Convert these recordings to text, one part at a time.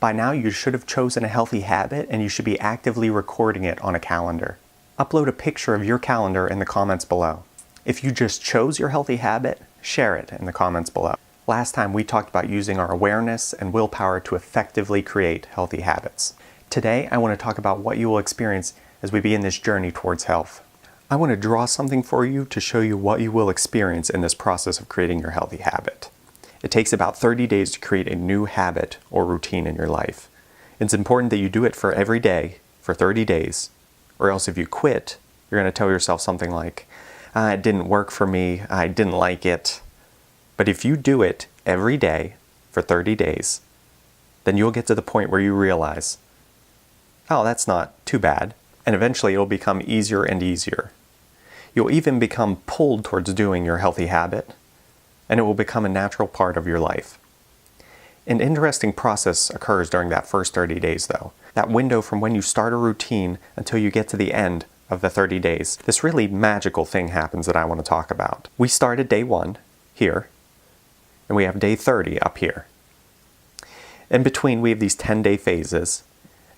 By now you should have chosen a healthy habit and you should be actively recording it on a calendar. Upload a picture of your calendar in the comments below. If you just chose your healthy habit, share it in the comments below. Last time we talked about using our awareness and willpower to effectively create healthy habits. Today I want to talk about what you will experience as we begin this journey towards health. I want to draw something for you to show you what you will experience in this process of creating your healthy habit. It takes about 30 days to create a new habit or routine in your life. It's important that you do it for every day for 30 days, or else if you quit, you're going to tell yourself something like, it didn't work for me, I didn't like it. But if you do it every day for 30 days, then you'll get to the point where you realize, oh, that's not too bad, and eventually it'll become easier and easier. You'll even become pulled towards doing your healthy habit, and it will become a natural part of your life. An interesting process occurs during that first 30 days though. That window from when you start a routine until you get to the end of the 30 days. This really magical thing happens that I want to talk about. We start at day 1 here, and we have day 30 up here. In between we have these 10-day phases,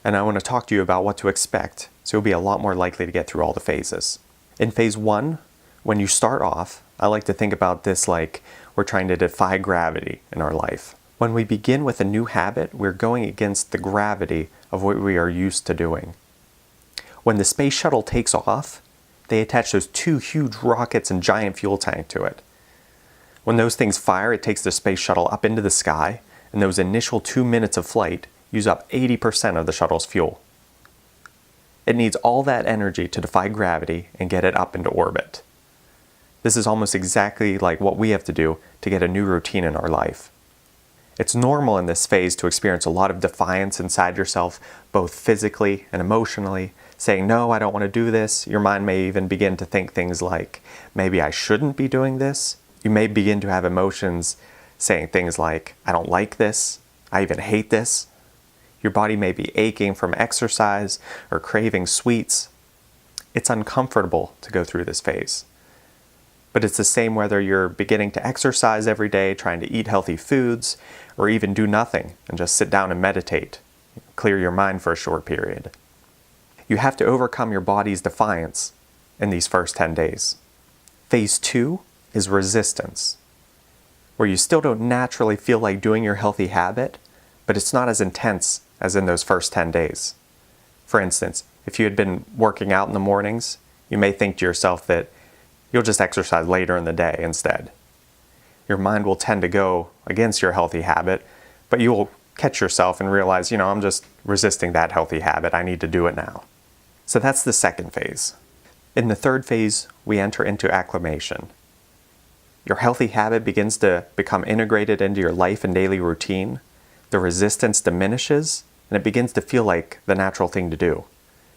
and I want to talk to you about what to expect, so you'll be a lot more likely to get through all the phases. In phase 1, when you start off, I like to think about this like we're trying to defy gravity in our life. When we begin with a new habit, we're going against the gravity of what we are used to doing. When the space shuttle takes off, they attach those 2 huge rockets and giant fuel tank to it. When those things fire, it takes the space shuttle up into the sky, and those initial 2 minutes of flight use up 80% of the shuttle's fuel. It needs all that energy to defy gravity and get it up into orbit. This is almost exactly like what we have to do to get a new routine in our life. It's normal in this phase to experience a lot of defiance inside yourself, both physically and emotionally, saying, no, I don't want to do this. Your mind may even begin to think things like, maybe I shouldn't be doing this. You may begin to have emotions saying things like, I don't like this. I even hate this. Your body may be aching from exercise or craving sweets. It's uncomfortable to go through this phase. But it's the same whether you're beginning to exercise every day, trying to eat healthy foods, or even do nothing and just sit down and meditate, clear your mind for a short period. You have to overcome your body's defiance in these first 10 days. Phase 2 is resistance, where you still don't naturally feel like doing your healthy habit, but it's not as intense as in those first 10 days. For instance, if you had been working out in the mornings, you may think to yourself that you'll just exercise later in the day instead. Your mind will tend to go against your healthy habit, but you will catch yourself and realize, I'm just resisting that healthy habit. I need to do it now. So that's the second phase. In the third phase, we enter into acclamation. Your healthy habit begins to become integrated into your life and daily routine. The resistance diminishes, and it begins to feel like the natural thing to do.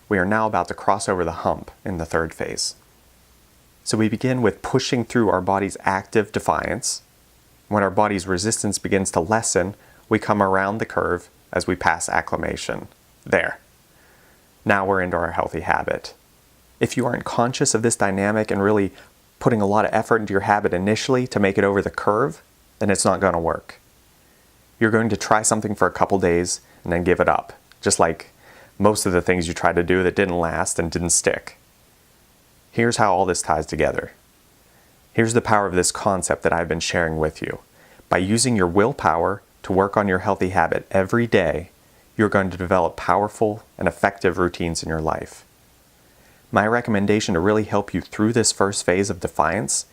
We are now about to cross over the hump in the third phase. So we begin with pushing through our body's active defiance. When our body's resistance begins to lessen, we come around the curve as we pass acclamation. There. Now we're into our healthy habit. If you aren't conscious of this dynamic and really putting a lot of effort into your habit initially to make it over the curve, then it's not going to work. You're going to try something for a couple days and then give it up, just like most of the things you tried to do that didn't last and didn't stick. Here's how all this ties together. Here's the power of this concept that I've been sharing with you. By using your willpower to work on your healthy habit every day, you're going to develop powerful and effective routines in your life. My recommendation to really help you through this first phase of defiance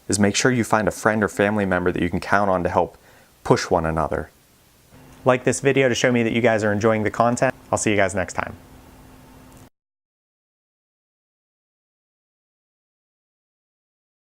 is make sure you find a friend or family member that you can count on to help push one another. Like this video to show me that you guys are enjoying the content. I'll see you guys next time.